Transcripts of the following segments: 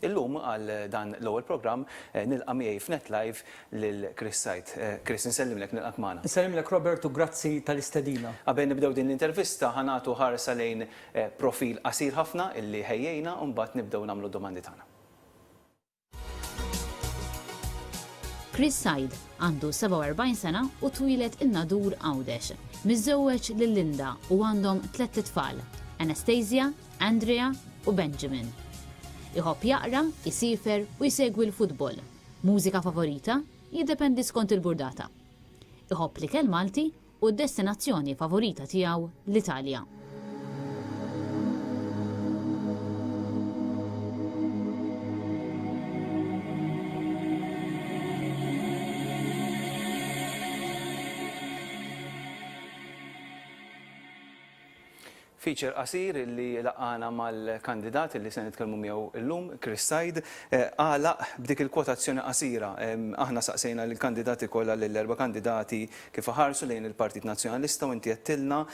Illum għal dan l-ewwel programm nilqa' miegħi f'NetLive lil Chris Said. Chris, insellimlek nilqak magħna. Insellimlek Robertu, grazzi tal-istedina. Qabel nibdew din l-intervista ħanatu ħarsa lejn profil qasir ħafna illi ħejjejna u mbagħad nibdew nagħmlu domandi tagħna. Chris Said għandu 47 sena u twilet in-Nadur Għawdex. Miżżewweġ lil Linda u għandhom 3 tfal, Anastasia, Andrea u Benjamin. Iħobb jaqra, isifer u jsegwi l-futbol. Mużika favorita jiddependi skont il-burdata. Iħobb l-ikel Malti u d-destinazzjoni favorita tiegħu l-Italja. Feature qasir illi laqana mal-kandidat illi se nitkellmu miegħu llum, Chris Said, għalaq b'dik il-kwotazzjoni qasira. Aħna saqsejna lill-kandidati kollha lill-4 kandidati kif ħarsu lejn il-Partit Nazzjonalista u inti qedtilna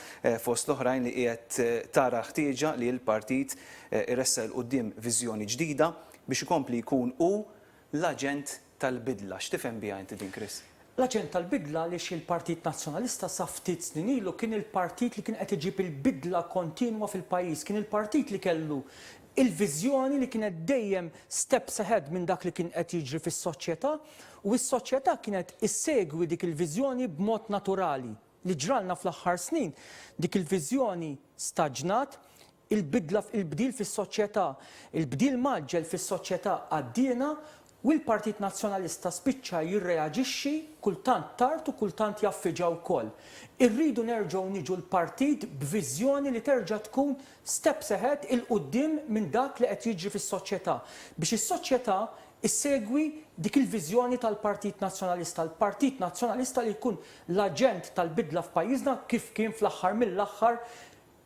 fost l-oħrajn li qiegħed tara ħtieġa li l-partit iressa l quddiem viżjoni ġdida biex ikompli jkun hu l-aġent tal-bidla. X'tifhem biha inti din, Chris? L-aġent tal-bidla li il-Partit Nazzjonalista sa ftit snin ilu kien il-partit li kien qed iġib il-bidla kontinwa fil-pajjiż, kien il-partit li kellu il-viżjoni li kienet dejjem steps ahead minn dak li kien qed jiġri fis-soċjetà u s-soċjetà kienet issegwi dik il-viżjoni b'mod naturali. Li ġralna fl-aħħar snin dik il-viżjoni staġnat, il-bdil fis-soċjetà, il-bdil maġġel fis-soċjetà għaddiena u l-Partit Nazzjonalista spiċċa jirreaġixxi kultant tard u kultant jaffiġa wkoll. Irridu nerġgħu niġu l-partit b'viżjoni li terġa' tkun steps ahead il-qudiem minn dak li qed jiġri fis-soċjetà biex is-soċjetà issegwi dik il-viżjoni tal-Partit Nazzjonalista. Il-Partit Nazzjonalista li jkun l-aġent tal-bidla f'pajjiżna kif kien fl-aħħar mill-aħħar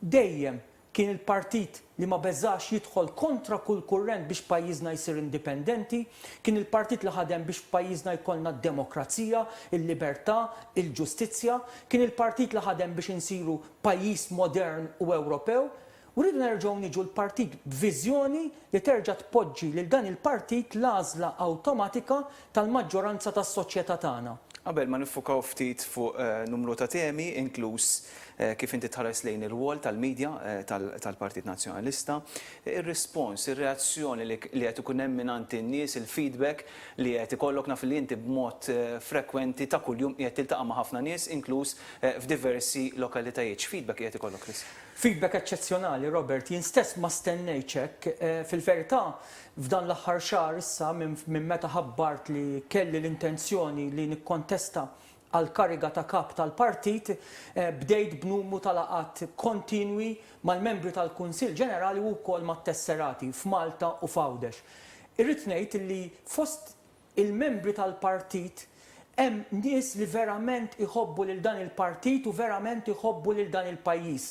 dejjem kien il-partit li ma beżax jidħol kontra kull kurrent biex pajjiżna jsir indipendenti, kien il-partit li ħadem biex pajjiżna jkollna d-demokrazija, il-libertà, il-ġustizzja, kien il-partit li ħadem biex insiru pajjiż modern u Ewropew. U rridu nerġgħu niġu l-partit b'viżjoni li terġa' tpoġġi lil dan il-partit l-għażla awtomatika tal-maġġoranza tas-soċjetà tagħna. Qabel ma nifukaw ftit fuq numru ta' temi, inkluż kif inti tħares lejn ir-rwol tal-medja tal-Partit Nazzjonalista, ir-rispons, ir-reazzjoni li qed ikun hemm mingħand in-nies, il-feedback li qed ikollok naf li inti b'mod frekwenti ta' kuljum qiegħed tiltaqa' ma' ħafna nies, inkluż f'diversi lokalitajiet. X'feedback qiegħed ikollok, Chris? Feedback eċċezzjonali, Robert, jien stess ma stennejtx hekk. Fil-verità, f'dan l-aħħar xahar issa minn meta ħabbart li kelli l-intenzjoni li nikkontesta għal kariga ta' kap tal-partit, bdejt b'numru tal-laqat kontinwi mal-membri tal-Kunsill Ġenerali u wkoll mat-tesserati f'Malta u f'Għawdex. Irrid ngħid li fost il-membri tal-partit hemm nies li verament iħobbu lil dan il-partit u verament iħobbu lil dan il-pajjiż.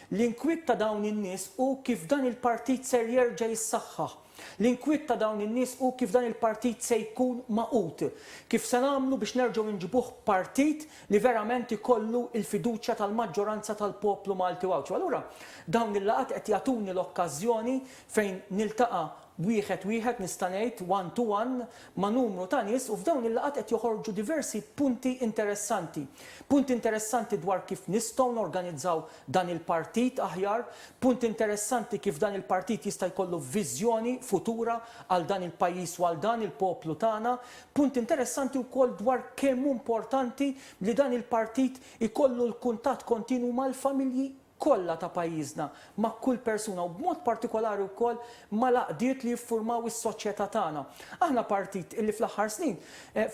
L-inkwiet ta' dawn in-nies u kif dan il-partit ser jerġa' jissaħħaħ. L-inkwiet ta' dawn in-nies u kif dan il-partit se jkun maqut. Kif se nagħmlu biex nerġgħu nġibuh partit li verament ikollu l-fiduċja tal-maġġoranza tal-poplu Malti Għawdex. Allura dawn il-laqgħat qed jagħtuni l-okkażjoni fejn niltaqa' wieħed nista' ngħid one to one ma' numru ta' nies u f'dawn il-laqgħat qed joħorġu diversi punti interessanti. Punti interessanti dwar kif nistgħu norganizzaw dan il-partit aħjar, punti interessanti kif dan il-partit jista' jkollu viżjoni futura għal dan il-pajjiż u għal dan il-poplu tagħna, punti interessanti wkoll dwar kemm importanti li dan il-partit ikollu l-kuntatt kontinwu mal-familji kollha ta' pajjiżna ma' kull persuna u b'mod partikolari wkoll ma' laqdiet li jiffurmaw is-soċjetà tagħna. Aħna partit illi fl-aħħar snin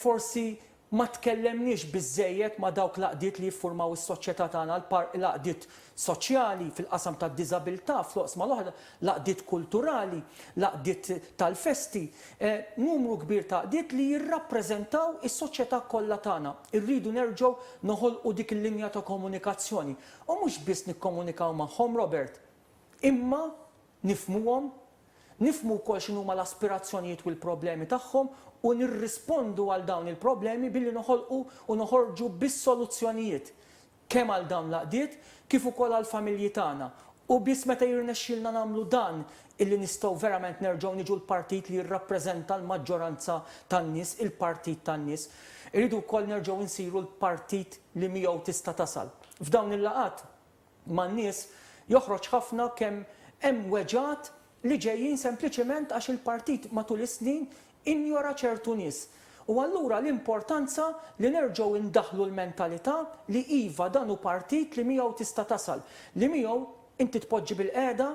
forsi ma tkellemniex biżżejjed ma' dawk laqdiet li jiffurmaw is-soċjetà tagħna, laqdiet soċjali fil-qasam tad-diżabilità, fl-oqsma l-oħra, laqdiet kulturali, laqdiet tal-festi, numru kbir ta' qdiet li jirrappreżentaw is-soċjetà kollha tagħna. Irridu nerġgħu noħolqu dik il-linja ta' komunikazzjoni. U mhux biss nikkomunikaw magħhom, Robert, imma nifhmuhom, nifhmu wkoll x'inhuma l-aspirazzjonijiet u l-problemi tagħhom u nirrispondu għal dawn il-problemi billi noħolqu u noħorġu bis-soluzzjonijiet kemm għal dawn l-laqdiet kif ukoll għall familji tagħna. U biss meta jirnexxilna nagħmlu dan illi nistgħu verament nerġgħu niġu l-partit li jirrappreżenta l-maġġoranza tan-nies, il-partit tan-nies. Irridu wkoll nerġgħu nsiru l-partit li miegħu tista' tasal. F'dawn il-laqat man-nies joħroġ ħafna kemm hemm weġat li ġejjin sempliċement għax il-partit matul is-snin injora ċertu nies. U allura l-importanza li nerġgħu indaħlu l-mentalità li iva dan hu partit li miegħu tista' tasal, li miegħu inti tpoġġi bil-qiegħda,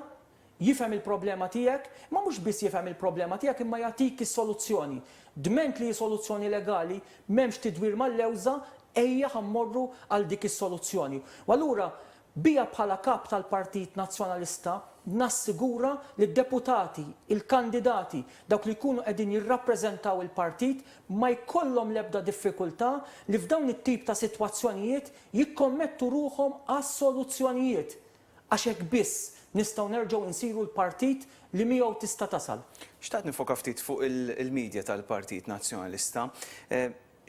jifhem il-problema tiegħek, ma mhux biss jifhem il-problema tiegħek imma jagħtik is-soluzzjoni. Dment li soluzzjoni legali m'hemmx tidwir mal-lewża ejja ħammorru għal dik is-soluzzjoni. U allura bija bħala kap tal-Partit Nazzjonalista nassigura li d-deputati, il-kandidati, dawk li jkunu qegħdin jirrappreżentaw il-partit ma jkollhom l-ebda diffikultà li f'dawn it-tip ta' sitwazzjonijiet jikkommettu ruhom għas soluzzjonijiet. Għax hekk biss nistgħu nerġgħu insiru l-partit li miegħu tista' tasal. Xtaqt nifoka ftit fuq il-medja tal-Partit Nazzjonalista.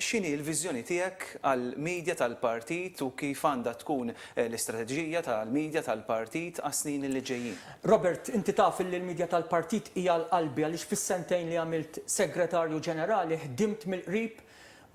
X'inhi l-viżjoni tiegħek għall-medja tal-partit u kif għandha tkun l-istrateġija tal-medja tal-partit għas-snin li ġejjin? Robert, inti taf li l-medja tal-partit hija l-qalbi għaliex fis-sentejn li għamilt segretarju ġenerali ħdimt mill-qrib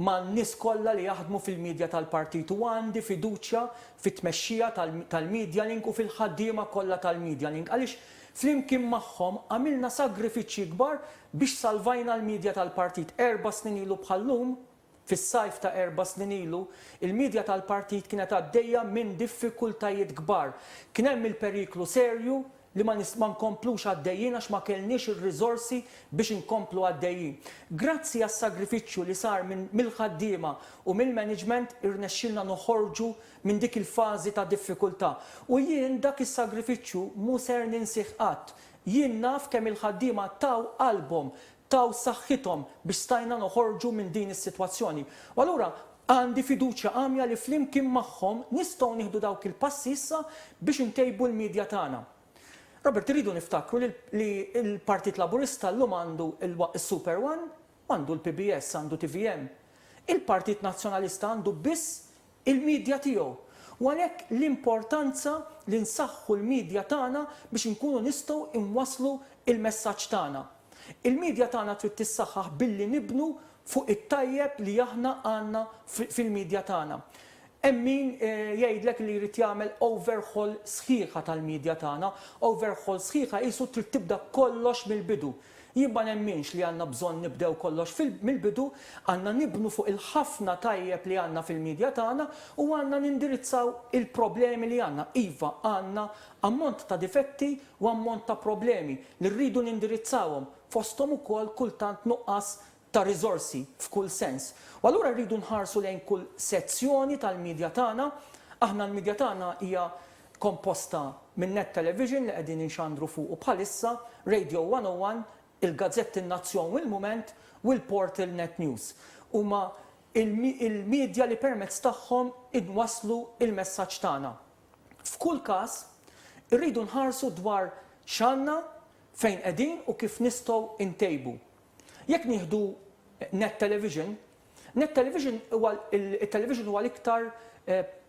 ma' nies kollha li jaħdmu fil-medja tal-partit u għandi fiduċja fit-tmexxija tal-Media Link u fil-ħaddiema kollha tal-Media Link għaliex flimkien magħhom għamilna sagrifiċċji kbar biex salvajna l-medja tal-partit 4 snin ilu bħallum. Fis-sajf ta' 4 snin ilu, il-medja tal-partit kienet għaddejja minn diffikultajiet kbar. Kien hemm il-periklu serju li ma nkomplux għaddejjin għax ma kellniex ir-riżorsi biex inkomplu għaddejjin. Grazzi għas-sagrifiċċju li sar mill-ħaddiema u mill-management irnexxilna noħorġu minn dik il-fażi ta' diffikultà. U jien dak is-sagrifiċċju mhu ser ninsih qatt. Jien naf kemm il-ħaddiema taw qalbhom, taw saħħithom biex stajna noħorġu minn din is-sitwazzjoni. U allura għandi fiduċja għamja li flimkien magħhom nistgħu nieħdu dawk il-passi issa biex intejbu l-medja tagħna. Robert, irridu niftakru li il-Partit Laburista llum għandu il-Super One, għandu l-PBS, għandu TVM. Il-Partit Nazzjonalista għandu biss il-medja tiegħu. U għalhekk l-importanza li nsaħħu l-medja tagħna biex inkunu nistgħu inwasslu il-messaġġ tagħna. Il-medja tagħna trid tissaħħaħ billi nibnu fuq it-tajjeb li aħna għandna fil-medja tagħna. Hemm min jgħidlek li jrid jagħmel overhaul sħiħa tal-medja tagħna, overhaul sħiħa qisu trid tibda kollox mill-bidu. Jien ma nemminx li għandna bżonn nibdew kollox mill-bidu, għandna nibnu fuq il-ħafna tajjeb li għandna fil-medja tagħna u għandna nindirizzaw il-problemi li għandna. Iva għandna ammont ta' difetti u ammont ta' problemi li rridu nindirizzawhom fosthom ukoll kultant nuqqas ta' riżorsi f'kull sens. U allura rridu nħarsu lejn kull sezzjoni tal-medja tagħna. Aħna l-medja tagħna hija komposta minn Net Television li qegħdin inxandru fuq bħalissa, Radio 101, il-Gazzett In-Nazzjon u l-Mument u l-Portal Net News. Huma il-medja li permezz tagħhom inwasslu il-messaġġ tagħna. F'kull każ irridu nħarsu dwar x'għandna, fejn qegħdin u kif nistgħu intejbu. Jekk nieħdu Net Television huwa l-iktar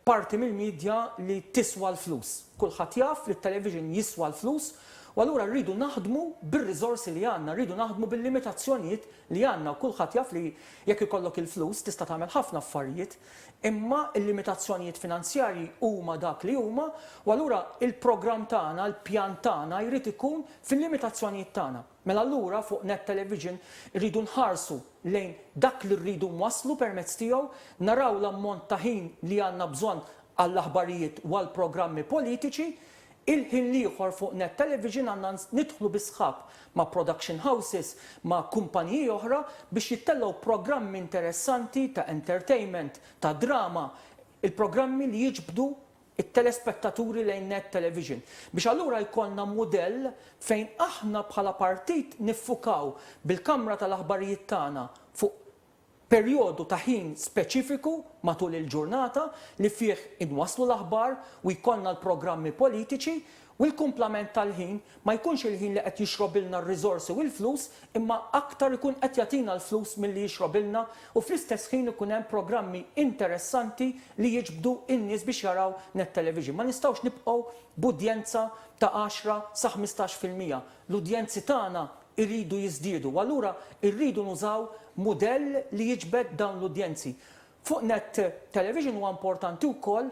parti mill-medja li tiswa l-flus. Kulħadd jaf li t-television jiswa l-flus u allura rridu naħdmu bir-riżorsi li għandna, rridu naħdmu bil-limitazzjonijiet li għandna. Kulħadd jaf li jekk ikollok il-flus tista' tagħmel ħafna affarijiet, imma l-limitazzjonijiet finanzjarji huma dak li huma u allura il-programm tagħna, il-pjan tagħna jrid ikun fil-limitazzjonijiet tagħna. Mela allura fuq Net Television rridu nħarsu lejn dak li rridu nwasslu permezz tiegħu, naraw l-ammont ta' ħin li għandna bżonn għall-aħbarijiet u għall-programmi politiċi. Il-ħin ieħor fuq Net Television għandna nidħlu bi sħab ma' production houses, ma' kumpaniji oħra biex jittellgħu programmi interessanti ta' entertainment, ta' drama, il-programmi li jiġbdu it-telespettaturi lejn Net Television. Biex allura jkollna mudell fejn aħna bħala partit niffukaw bil-Kamra tal-Aħbarijiet tagħna fuq perjodu ta' ħin speċifiku matul il-ġurnata li fih inwasslu l-aħbar u jkollna l-programmi politiċi U l-kumplament tal-ħin ma jkunx il-ħin li qed jixrobilna r-riżorsi u l-flus, imma aktar ikun qed jagħtina l-flus milli jixrobilna u fl-istess ħin ikun hemm programmi interessanti li jiġbdu n-nies biex jaraw net television. Ma nistgħux nibqgħu b'udjenza ta' 10 sa 15%. L-udjenzi tagħna irridu jiżdiedu, u allura irridu nużaw mudell li jiġbed dawn l-udjenzi. Fuq net television huwa importanti wkoll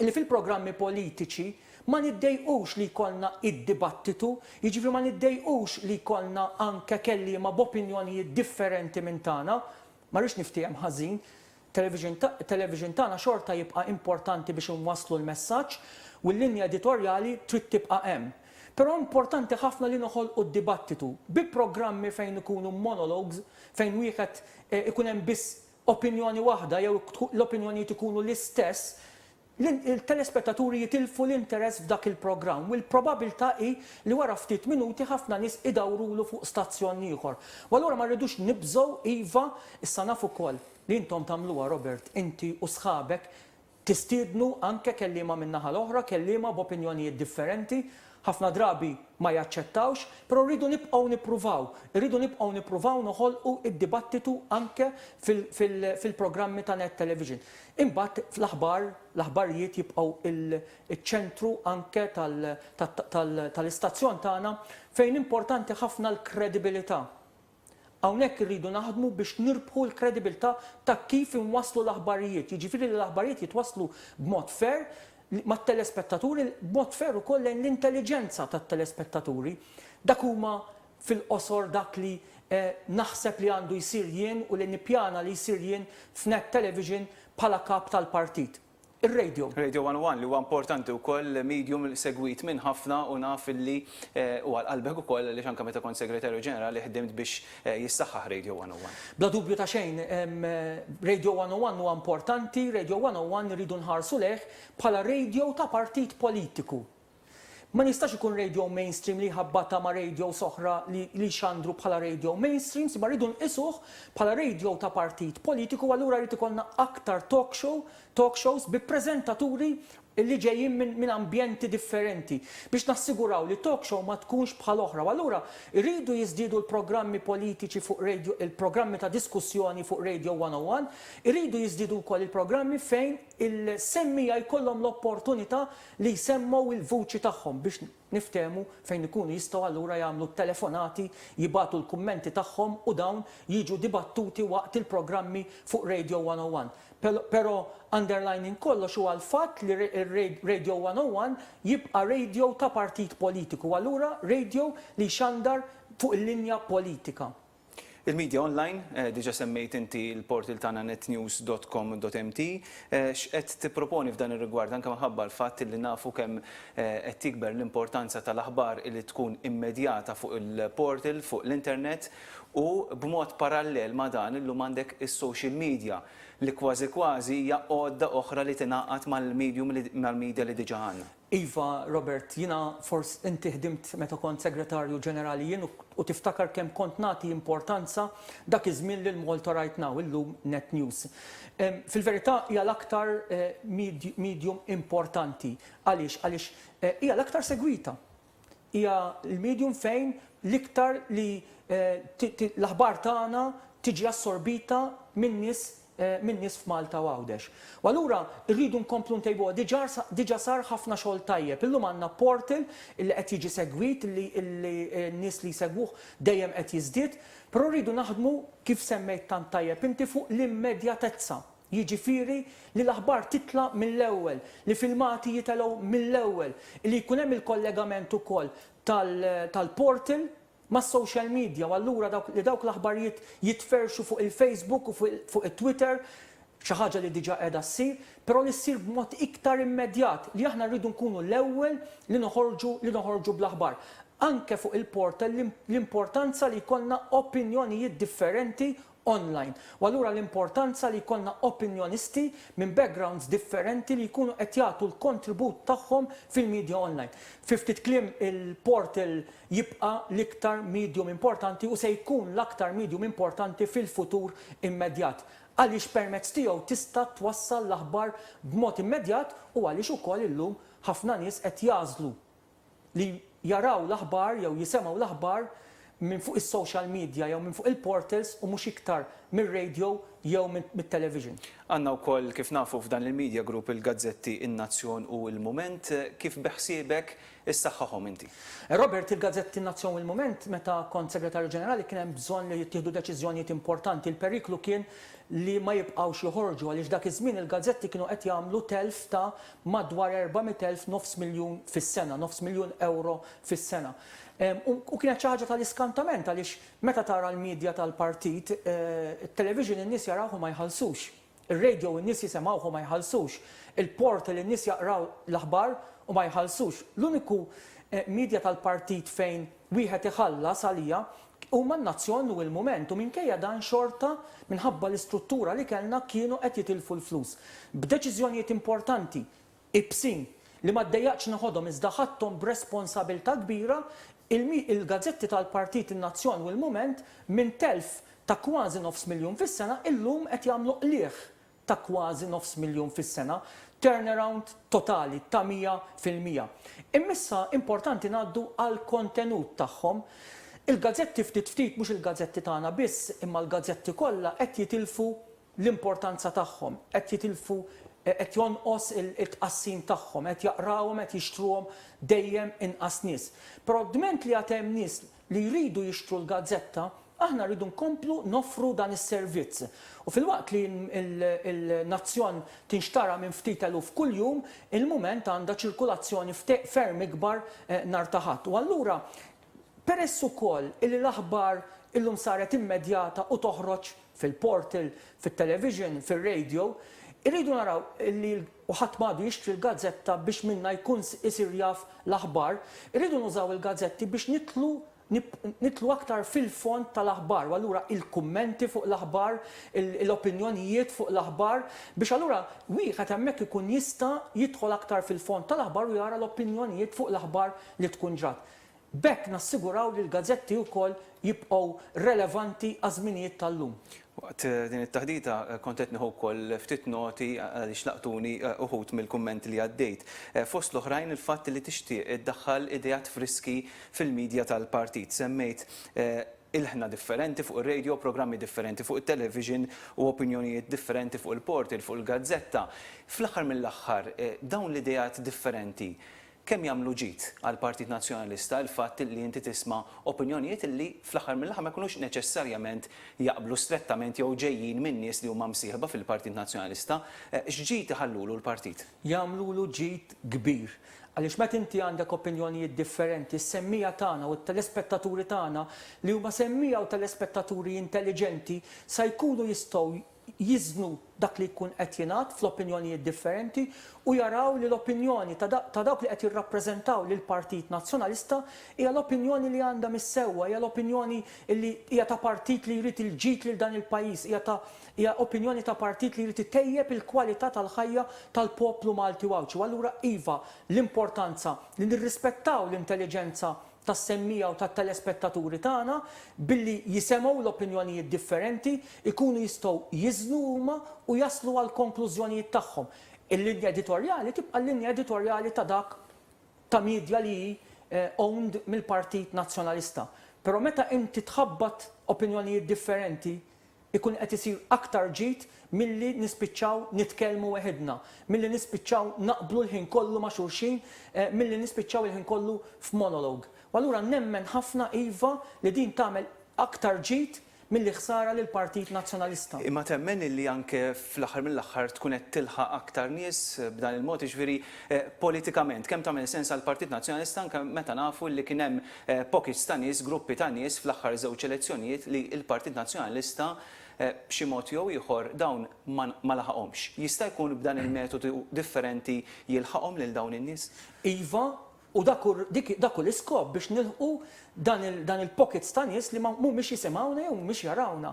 li fil-programmi politiċi ma niddejqux li jkollna id-dibattitu, jiġifieri ma niddejqux li jkollna anke kelliema b'opinjonijiet differenti minn tagħna, ma rridx niftehim ħażin, television tagħna xorta jibqa' importanti biex inwasslu l-messaġġ u l-linja editorjali trid tibqa' hemm. Però importanti ħafna li noħolqu d-dibattitu bi programmi fejn ikunu monologues, fejn wieħed ikun hemm biss opinjoni waħda jew l-opinjonijiet ikunu l-istess, il-telespettaturi jitilfu l-interess f'dak il-programm u l-probabilità hi li wara ftit minuti ħafna nies idawrulu fuq stazzjon ieħor. U allura ma rridux nibżgħu iva issa nafu wkoll li intom tagħmluha Robert, inti u sħabek tistiednu anke kelliema min-naħa l-oħra, kelliema b'opinjonijiet differenti, ħafna drabi ma jaċċettawx, però rridu nibqgħu nippruvaw noħolqu id-dibattitu anke fil-programmi ta' net television. Imbagħad l-aħbarijiet jibqgħu iċ-ċentru anke tal-istazzjon tagħna fejn importanti ħafna l-kredibilità. Hawnhekk irridu naħdmu biex nirbħu l-kredibilità ta' kif inwasslu l-aħbarijiet. Jiġifieri li l-aħbarijiet jitwasslu b'mod fair mat-telespettaturi b'mod fer ukoll lejn l-intelligenza tat-telespettaturi. Dak huma fil-qosor dak li naħseb li għandu jsir jien u li nippjana li jsir jien f'net television bħala kap tal-partit. Ir-radio. Radio 101 li huwa importanti wkoll medium segwit minn ħafna u naf li huwa qalbek ukoll li anke meta kont segretarju ġenerali ħdimt biex jissaħħaħ Radio 101. Bla dubju ta' xejn, Radio 101 huwa importanti, Radio 101 irridu nħarsu leh bħala radio ta' partit politiku. Ma nistax ikun radio mainstream li ħabbata ma' radio soħra li xandru bħala radio mainstream, ma rridu nqisuh bħala radio ta' partit politiku, allura rrid ikollna aktar talk shows bi preżentaturi li ġejjin minn ambjenti differenti biex nassiguraw li talk show ma tkunx bħal oħra. Allura rridu jiżdiedu l-programmi politiċi fuq radio, il-programmi ta' diskussjoni fuq Radio 101, irridu jiżdiedu wkoll il-programmi fejn il-semmija jkollhom l-opportunità li jsemmaw il-vuċi tagħhom biex niftehmu fejn ikunu jistgħu allura jagħmlu telefonati, jibatu l-kummenti tagħhom u dawn jiġu dibattuti waqt il-programmi fuq Radio 101. Però underlining kollox huwa l-fatt li Radio 101 jibqa' radio ta' partit politiku, allura radio li xandar fuq il-linja politika. Il-media online, diġa semmejt inti l-portal tagħna netnews.com.mt, x'qed tipproponi f'dan ir-rigward anke minħabba l-fatt li nafu kemm qed tikber l-importanza tal-aħbar li tkun immedjata fuq il-portal, fuq l-internet u b'mod parallel ma' dan illum għandek is-social media li kważi hija għodda oħra li tingħaqad mal-media li diġa għandna. Iva, Robert, jiena forsi inti ħdimt meta kont segretarju ġenerali jien u tiftakar kemm kont nagħti importanza dak iż-żmien li l-Malta Right Now illum Net News. Fil-verità hija l-aktar medium importanti. Għaliex hija l-aktar segwita. Hija l-medium fejn l-iktar li l-aħbar tagħna tiġi assorbita minn nies f'Malta u Għawdex. U allura rridu nkomplu ntejbuha diġà sar ħafna xogħol tajjeb. Illum għandna portal li qed jiġi segwit li n-nies li jsegwuh dejjem qed jiżdied, però rridu naħdmu kif semmejt tant tajjeb inti fuq l-immedjatezza. Jiġifieri li l-aħbar titla' mill-ewwel, li filmati jitelgħu mill-ewwel, li jkun hemm il-kollegament ukoll tal-portal ma' social media, u allura dawk l-aħbarijiet jitferxu fuq il-Facebook u fuq il-Twitter, xi ħaġa li diġà qiegħda ssir, però li ssir b'mod iktar immedjat li aħna rridu nkunu l-ewwel li noħorġu bl-aħbar. Anke fuq il-portal l-importanza li jkollna opinjonijiet differenti online. U allura l-importanza li jkollna opinjonisti minn backgrounds differenti li jkunu qed jagħtu l-kontribut tagħhom fil-media online. Fi ftit kliem il-portal jibqa' l-iktar medium importanti u se jkun l-aktar medium importanti fil-futur immedjat. Għaliex permezz tiegħu tista' twassal l-aħbar b'mod immedjat u għaliex ukoll illum ħafna nies qed jażlu li jaraw l-aħbar jew jisemgħu l-aħbar minn fuq is-social media jew minn fuq il-portals u mhux iktar mir-radio jew mit-television. Għandna wkoll kif nafu f'dan il-media group il-gazzetti In-Nazzjon u Il-Mument, kif beħsiebek issaħħaħhom inti? Robert, il-gazzetti In-Nazzjon u Il-Mument meta kont segretarju ġenerali kien hemm bżonn li jittieħdu deċiżjonijiet importanti. Il-periklu kien li ma jibqgħux joħorġu għaliex dak iż-żmien il-gazzetti kienu qed jagħmlu telf ta' madwar 400,000 nofs miljun fis-sena, nofs miljun euro fis-sena. U kienet xi ħaġa tal-iskantament għaliex meta tara l-medja tal-partit, it-television in-nies jarawhom ma jħallsux, ir-radio in-nies jisimgħuhom ma jħallsux, il-portal in-nies jaqraw l-aħbar u ma jħallsux. L-uniku medja tal-partit fejn wieħed iħallas għalija huma n-Nazzjon u Il-Mument u minkejja dan xorta minħabba l-istruttura li kellna kienu qed jitilfu l-flus. B'deċiżjonijiet importanti, ibsin, li ma ddejjaqx naħodhom iżda ħadthom b'responsabilità kbira, il-gazzetti tal-Partit In-Nazzjon u Il-Mument minn telf ta' kważi nofs miljun fis-sena illum qed jagħmlu qlieħ ta' kważi nofs miljun fis-sena, turnaround totali ta' 100%. Immissa importanti ngħaddu għal kontenut tagħhom. Il-gazzetti ftit mhux il-gazzetti tagħna biss, imma l-gazzetti kollha qed jitilfu l-importanza tagħhom, qed jitilfu qed jonqos it-tqassim tagħhom, qed jaqrawhom, qed jixtruhom dejjem inqas nies. Prodment li għad hemm nies li jridu jixtru l-gazzetta, aħna rridu nkomplu noffru dan is-servizz. U fil-waqt li il-Nazzjon tinxtara minn ftit eluf kuljum, Il-Mument għandha ċirkulazzjoni ferm ikbar nhar ta' Ħadd. U allura peress ukoll li l-aħbar illum saret immedjata u toħroġ fil-portal, fit-television, fil-radio, irridu naraw li ħadd m'għadu jixtri l-gazzetta biex minna jkun isir jaf l-aħbar, irridu nużaw il-gazzetti biex nitlu aktar fil-fond tal-aħbar, u allura il-kummenti fuq l-aħbar, l-opinjonijiet fuq l-aħbar, biex allura wieħed hemmhekk ikun jista' jidħol aktar fil-fond tal-aħbar u jara l-opinjonijiet fuq l-aħbar li tkun ġrat. Bekk nassiguraw li l-gazzetti wkoll jibqgħu relevanti għaż-żminijiet tal-lum. Waqt din it-taħdita kont qed nieħu wkoll ftit noti għaliex laqtuni uħud mill-kummenti li għaddejt. Fost l-oħrajn il-fatt li tixtieq iddaħħal idejat friski fil-medja tal-partit. Semmejt il-ħna differenti fuq ir-radio, programmi differenti fuq it-television u opinjonijiet differenti fuq il-portal, fuq il-gazzetta. Fl-aħħar mill-aħħar dawn l-idejat differenti kemm jagħmlu ġid għall-Partit Nazzjonalista il-fatt li inti tisma' opinjonijiet li fl-aħħar mill-aħħar ma jkunux neċessarjament jaqblu strettament jew ġejjin minn nies li huma msieħba fil-Partit Nazzjonalista, x'ġid iħallulu l-partit? Jagħmlulu ġid kbir. Għaliex meta inti għandek opinjonijiet differenti, s-semmija tagħna u t-telespettaturi tagħna li huma semmija u telespettaturi intelligenti sa jkunu jistgħu jiżnu dak li jkun qed jingħad fl-opinjonijiet differenti u jaraw li l-opinjoni ta' dawk li qed jirrappreżentaw lil Partit Nazzjonalista hija l-opinjoni li għandha missewwa, hija l-opinjoni li hija ta' partit li jrid il-ġid lil dan il-pajjiż, hija opinjoni ta' partit li jrid itejjeb il-kwalità tal-ħajja tal-poplu Malti Wawċi. Allura iva l-importanza li nirrispettaw l-intelligenza tas-semmija u tat-telespettaturi tagħna billi jisemgħu l-opinjonijiet differenti, ikunu jistgħu jiżnu huma u jaslu għal konklużjonijiet tagħhom. Il-linja editorjali tibqa' l-linja editorjali ta' dak ta' medja li owned mill-Partit Nazzjonalista. Però meta inti tħabbat opinjonijiet differenti, ikun qed isir aktar ġid milli nispiċċaw nitkellmu weħedna, milli nispiċċaw naqblu l-ħin kollu ma' xulxin, milli nispiċċaw il-ħin kollu f'monolog. U allura nemmen ħafna iva li din tagħmel aktar ġid milli ħsara lil Partit Nazzjonalista. Imma temmen li anke fl-aħħar mill-aħħar tkun qed tilħaq aktar nies b'dan il-mod jiġifieri politikament kemm tagħmel sens għall-Partit Nazzjonalista anke meta nafu li kien hemm pockets ta' nies, gruppi ta' nies fl-aħħar żewġ elezzjonijiet li l-Partit Nazzjonalista b'xi mod jew ieħor dawn ma laħaqhomx. Jista' jkun b'dan il-metodu differenti jilħaqhom lil dawn in-nies? Iva, u dak l-iskop biex nilħu dan il-pockets ta' nies li mhumiex jisimgħuna jew mhumiex jarawna.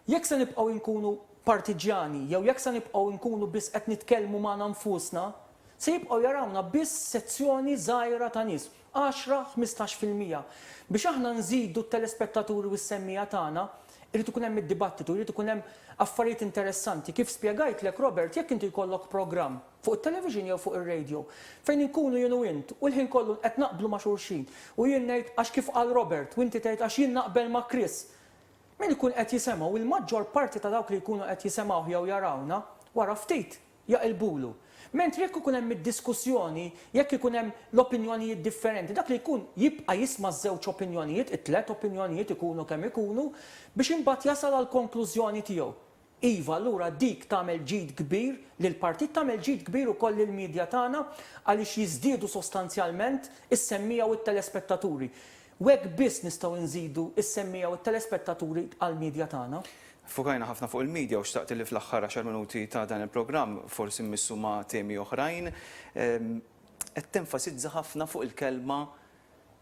Jekk se nibqgħu nkunu partiġjani jew jekk se nibqgħu nkunu biss qed nitkellmu magħna nfusna, se jibqgħu jarawna biss sezzjoni żgħira ta' nies, 10-15%. Biex aħna nżidu t-telespettaturi u s-semmija tagħna, Irid ikun hemm id-dibattitu, irid ikun hemm affarijiet interessanti. Kif spjegajtlek Robert, jekk inti jkollok programm fuq it-television jew fuq ir-radio fejn inkunu jien u int u l-ħin kollu qed naqblu ma' xulxin u jien ngħid għax kif qal Robert u inti tgħid għax jien naqbel ma' Chris. Min ikun qed jisemgħu, il-maġġor parti ta' dawk li jkunu qed jisemgħu jew jarawna wara ftit jaqilbulu. Mentri jekk ikun hemm id-diskussjoni, jekk ikun hemm l-opinjonijiet differenti, dak li jkun jibqa' jisma' żewġ opinjonijiet, it-tlet opinjonijiet ikunu kemm ikunu, biex imbagħad jasal għal konklużjoni tiegħu. Iva, allura dik tagħmel ġid kbir, li l-partit tagħmel ġid kbir ukoll lill-midja tagħna għaliex jiżdiedu sostanzjalment is-semmija u t-telespettaturi. U hekk biss nistgħu nżidu is-semmija u t-telespettaturi għall-midja tagħna. Fukajna ħafna fuq il-medja u xtaqt li fl-aħħar 10 minuti ta' dan il-programm forsi mmissu ma' temi oħrajn qed tenfasizza ħafna fuq il-kelma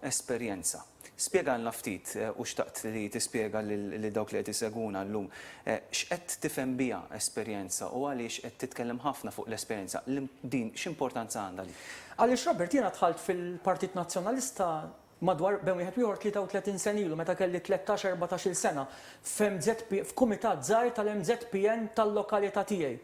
esperjenza. Spjegalna ftit u xtaqt li tispjega li dawk li qed iseguna llum x'qed tifhem biha esperjenza u għaliex qed titkellem ħafna fuq l-esperjenza. Din x'importanza għandha li? Għaliex Robert jiena dħalt fil-Partit Nazzjonalista madwar bejn wieħed ieħor 33 sen ilu meta kelli 13-14 sena f'kumitat żgħir tal-MZPN tal-lokalità tiegħi.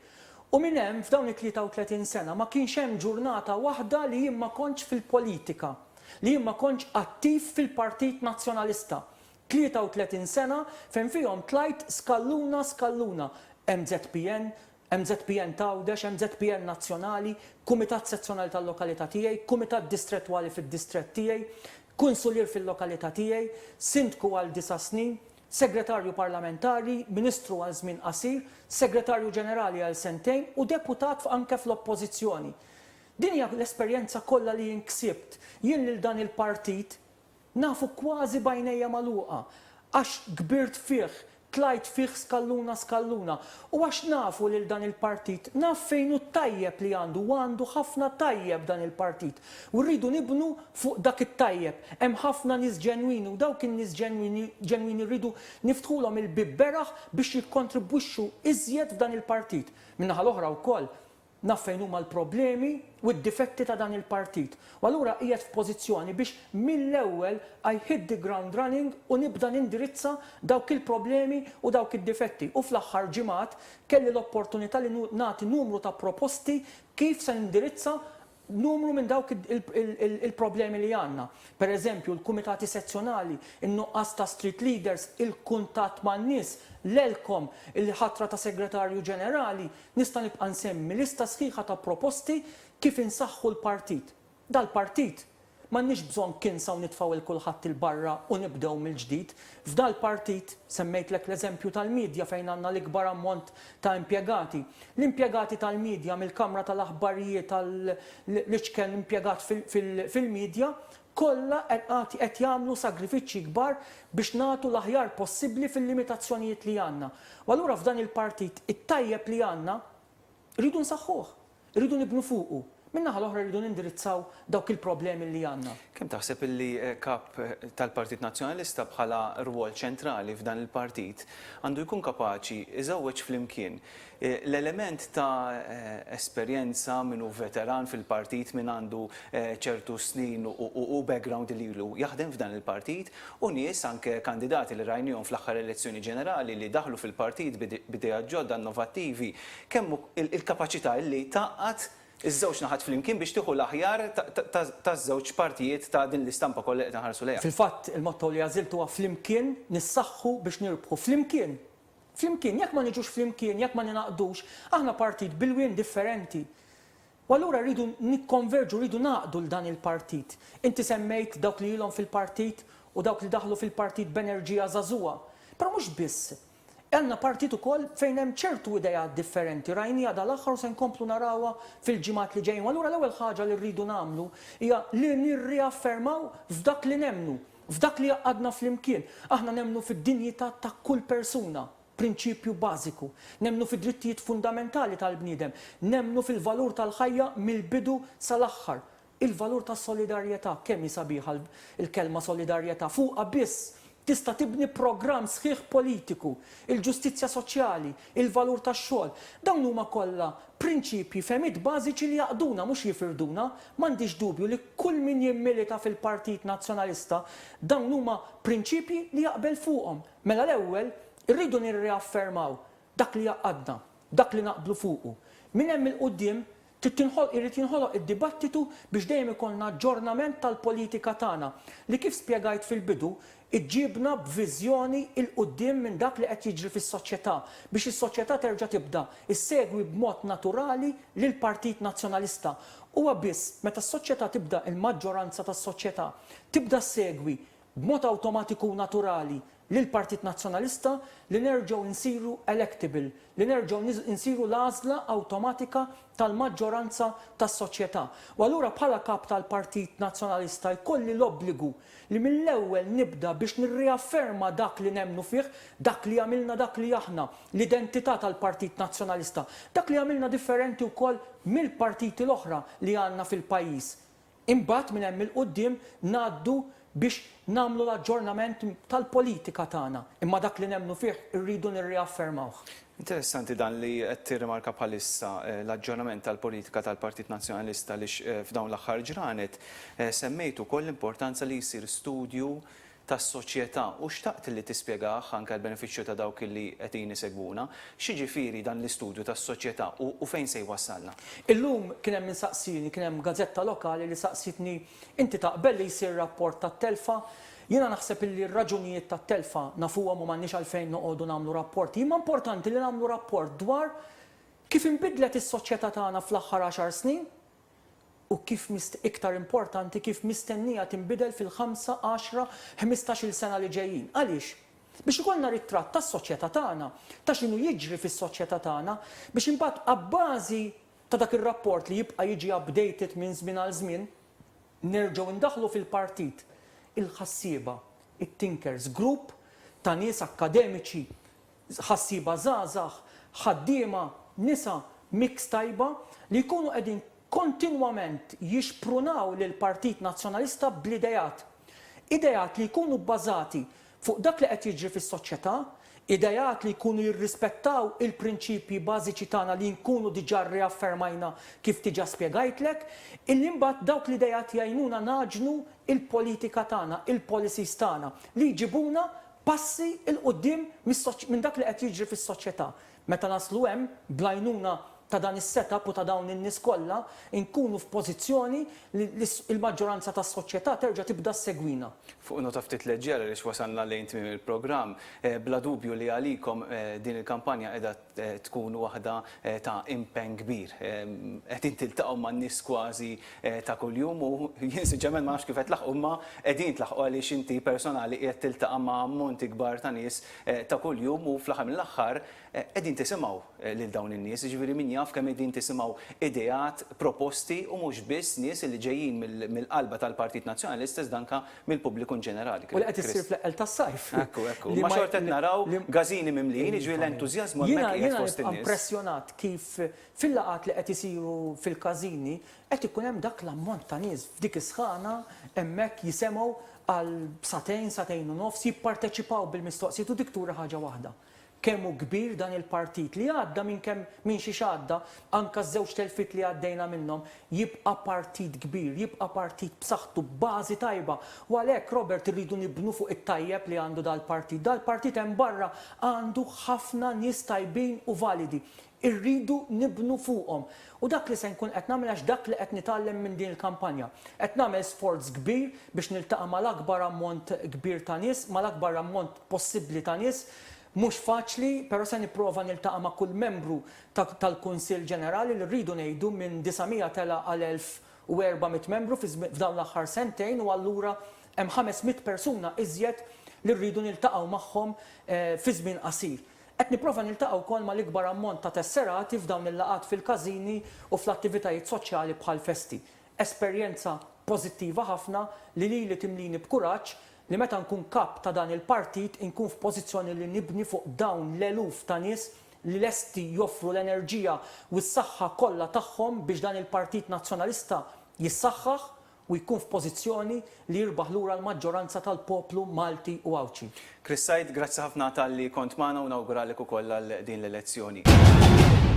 U minn hemm f'dawn it-33 sena ma kienx hemm ġurnata waħda li jien ma kontx fil-politika, li jien ma kontx attiv fil-Partit Nazzjonalista. 33 sena fejn fihom tlajt skalluna MZPN Tawdex, MZPN Nazzjonali, Kumitat Sezzjonali tal-Lokalità tiegħi, Kumitat Distrettwali fid-distrett tiegħi, Kunsulier fil-lokalità tiegħi, Sindku għal 9 snin, Segretarju Parlamentari, Ministru għal żmien qasir, Segretarju Ġenerali għal 2 snin u deputat anke fl-oppożizzjoni. Din hija l-esperjenza kollha li jinksibt. Jien lil dan il-partit nafu kważi bajnejja magħluqa għax kbirt fih, tlajt fih skalluna u għax nafu lil dan il-partit naf fejn hu tajjeb li għandu ħafna tajjeb dan il-partit u rridu nibnu fuq dak it-tajjeb. Hemm ħafna nies ġenwini u dawk in-nies ġenwini rridu niftħulhom il-bibberaħ biex jikkontribwixxu iżjed f'dan il-partit. Min-naħa l-oħra wkoll naf fejn huma l-problemi u d-difetti ta' dan il-partit. U allura qiegħed f'pożizzjoni biex mill-ewwel I hit the ground running u nibda nindirizza dawk il-problemi u dawk id-difetti. U fl-aħħar ġimgħat kelli l-opportunità li nagħti numru ta' proposti kif se nindirizza numru minn dawk il-problemi li għandna. Per eżempju, l-kumitati sezzjonali, in-nuqqas ta' street leaders, il-kuntatt man-nies, l-elkom, il-ħatra ta' segretarju ġenerali, nista' nibqa' nsemmi lista sħiħa ta' proposti kif insaħħu l-partit. Dal-partit m'għandniex bżonn kinsa u nitfgħu il kulħadd il-barra u nibdew mill-ġdid. F'dal-partit semmejtlek l-eżempju tal-midja fejn għandna l-ikbar ammont ta' impjegati. L-impjegati tal-midja mill-Kamra tal-Aħbarijiet l-iċkel impjegat fil-midja kollha qed jagħmlu sagrifiċċji kbar biex nagħtu l-aħjar possibbli fil-limitazzjonijiet li għandna. U allura f'dan il-partit it-tajjeb li għandna rridu nsaħħuh, rridu nibnu fuqu. Min-naħa l-oħra rridu nindirizzaw dawk il-problemi li għandna. Kemm taħseb illi kap tal-Partit Nazzjonalista bħala rwol ċentrali f'dan il-partit għandu jkun kapaċi iżewweġ flimkien l-element ta' esperjenza minnu veteran fil-partit minn għandu ċertu snin u background li ilu jaħdem f'dan il-partit u nies anke kandidati li rajnihom fl-aħħar elezzjoni ġenerali li daħlu fil-partit b'idea ġodda innovattivi kemm il-kapaċità li taqgħad iż-żewġ naħat flimkien biex tieħu l-aħjar taż-żewġ partijiet ta' din l-istampa kollha qed naħarsu lejha. Fil-fatt il-motto li għażiltu huwa flimkien nissaħħu biex nirbħu flimkien. Flimkien, jekk ma niġux flimkien, jekk ma ninaqdux, aħna partit bil-wien differenti. U allura rridu nikkonverġu, rridu naqdu l-dan il-partit. Inti semmejt dawk li ilhom fil-partit u dawk li daħlu fil-partit b'enerġija żagħżugħa. Però mhux biss. Għandna partit ukoll fejn hemm ċertu idejat differenti, rajnija dal-aħħar se nkomplu narawha fil-ġimgħat li ġejjin. Allura l-ewwel ħaġa li rridu nagħmlu hija li nirriaffermaw f'dak li nemmnu, f'dak li għadna flimkien. Aħna nemmnu fid-dinjità ta' kull persuna, prinċipju bażiku. Nemmnu fid-drittijiet fundamentali tal-bniedem, nemmnu fil-valur tal-ħajja mill-bidu sal-aħħar. Il-valur tas-solidarjetà, kemm sabiħa il-kelma solidarjetà fuqha biss tista' tibni programm sħiħ politiku, il-ġustizzja soċjali, il-valur tax-xogħol. Dawn huma kollha prinċipji fehmiet bażiċi li jaqduna mhux jifirduna, m'għandix dubju li kull min jimmilita fil-Partit Nazzjonalista dawn huma prinċipji li jaqbel fuqhom. Mela l-ewwel irridu nirreaffermaw dak li jaqadna, dak li naqblu fuqu. Min hemm il-qudiem irid jinħoloq id-dibattitu biex dejjem ikollna aġġornament tal-politika tagħna li kif spjegajt fil-bidu iġġibna b'viżjoni il-qudiem minn dak li qed jiġri fis-soċjetà biex is-soċjetà terġa' tibda issegwi b'mod naturali lil Partit Nazzjonalista. Huwa biss meta s-soċjetà tibda il-maġġoranza tas-soċjetà tibda ssegwi b'mod awtomatiku u naturali lil Partit Nazzjonalista li nerġgħu nsiru electable, li nerġgħu nsiru l-għażla awtomatika tal-maġġoranza tas-soċjetà. U allura bħala kap tal-Partit Nazzjonalista jkolli l-obbligu li mill-ewwel nibda biex nirriafferma dak li nemmnu fih, dak li għamilna dak li aħna, l-identità tal-Partit Nazzjonalista, dak li għamilna differenti wkoll mill-partiti l-oħra li għandna fil-pajjiż. Imbagħad minn hemm il-qudiem ngħaddu biex namlu l-aġġornament tal-politika tagħna, imma dak li nemmnu fih irridu nirriaffermawh. Interessanti dan li qed tirrimarka bħalissa l-aġġornament tal-politika tal-Partit Nazzjonalista li f'dawn l-aħħar ġranet semmejtu koll l-importanza li jsir studju tas-soċjetà u xtaqt li tispjegah anke l-benefiċċju ta' dawk li qed isegwuna, x'jiġifieri dan l-istudju tas-soċjetà u fejn se jwassalna? Illum kien hemm insaqsini, kien hemm gazzetta lokali li saqsitni inti taqbel li jsir rapport tat-telfa. Jiena naħseb li r-raġunijiet tat-telfa nafuhom u m'għandniex għalfejn noqogħdu nagħmlu rapporti. Imma importanti li nagħmlu rapport dwar kif inbidlet is-soċjetà tagħna fl-aħħar 10 snin u kif iktar importanti kif mistennija tinbidel fil-5, 10, 15-il sena li ġejjin. Għaliex? Biex ikollna ritratt tas-soċjetà tagħna, ta' x'inhu jiġri fis-soċjetà tagħna, biex imbagħad abbażi ta' dak ir-rapport li jibqa' jiġi updated minn żmien għal żmien, nerġgħu ndaħlu fil-partit il-ħassieba, it-thinkers group ta' nies akademiċi, ħassieba żgħażagħ, ħaddiema, nisa mix tajba li jkunu qegħdin kontinwament jixprunaw lil Partit Nazzjonalista bl-idejat. Idejat li jkunu bbażati fuq dak li qed jiġri fis-soċjetà, idejat li jkunu jirrispettaw il-prinċipji bażiċi tagħna li nkunu diġà rriaffermajna kif diġà spjegajtlek, illi mbagħad dawk l-idejat jgħinuna naġnu il-politika tagħna, il-policies tagħna li jġibuna passi il qudiem minn dak li qed jiġri fis-soċjetà. Meta naslu hemm blajnuna ta' dan is-setup u ta' dawn in-nies kollha nkunu f'pożizzjoni li l-maġġoranza tas-soċjetà terġa' tibda segwina. Fuq nota ftit leġġera li wasalna lejn tmiem il-programm, bla dubju li għalikom din il-kampanja qiegħda tkun waħda ta' impenn kbir. Qed intiltaqgħu man-nies kważi ta' kuljum u jien sinċerament ma nafx kif qed tlaħqu imma qegħdin tlaħqu għaliex inti personali qiegħed tiltaqa' ma' ammonti kbar ta' nies ta' kuljum u fl-aħħar mill-aħħar qegħdin tisimgħu lil dawn in-nies, jiġifieri min jaf kemm qegħdin tisimgħu ideat, proposti u mhux biss nies li ġejjin mill-qalba tal-Partit Nazzjonalista iżda anke mill-pubbliku ġenerali. U li qed issir fl-eqel tas-sajf. Ekku. Ma xorta qed naraw gażini mimlijin, jiġri l-entużjażmu hemmhekk qiegħed fost in-nies. Impressjonat kif fil-laqat li qed isiru fil-każini qed ikun hemm dak l-ammont ta' nies f'dik is-sħana hemmhekk jisemgħu għal satejn u nofs jipparteċipaw bil-mistoqsijiet u dik turi ħaġa waħda. Kemmu kbir dan il-partit li għadda minn xi xadda, anka żewġ telfit li għaddejna minnhom, jibqa' partit kbir, jibqa' partit b'saħħtu bażi tajba. U għalhekk Robert irridu nibnu fuq it-tajjeb li għandu dal-partit. Dal-partit hemm barra għandu ħafna nies tajbin u validi. Irridu nibnu fuqhom. U dak li se nkun qed nagħmel għax dak li qed nitgħallem minn din il-kampanja. Qed nagħmel sforz kbir biex niltaqa' mal-akbar ammont kbir ta' nies, mal-akbar ammont possibbli ta' nies. Mhux faċli, però se nipprova niltaqa' ma' kull membru tal-Kunsill Ġenerali li rridu ngħidu minn 900 tela għal 1400 membru f'dawn l-aħħar sentejn u allura hemm 500 persuna iżjed li rridu niltaqgħu magħhom fi żmien qasir. Qed nipprova niltaqgħu wkoll mal-ikbar ammont ta' tesserati f'dawn il-laqat fil-każini u fl-attivitajiet soċjali bħal festi. Esperjenza pożittiva ħafna li timlini b'kuraġġ li meta nkun kap ta' dan il-partit nkun f'pożizzjoni li nibni fuq dawn l-eluf ta' nies li lesti joffru l-enerġija u s-saħħa kollha tagħhom biex dan il-Partit Nazzjonalista jissaħħaħ u jkun f'pożizzjoni li jirbaħ lura l-maġġoranza tal-poplu Malti u Awċi. Chris Said, grazzi ħafna tal-li kont magħna u nawguralek ukoll għal din l-elezzjoni.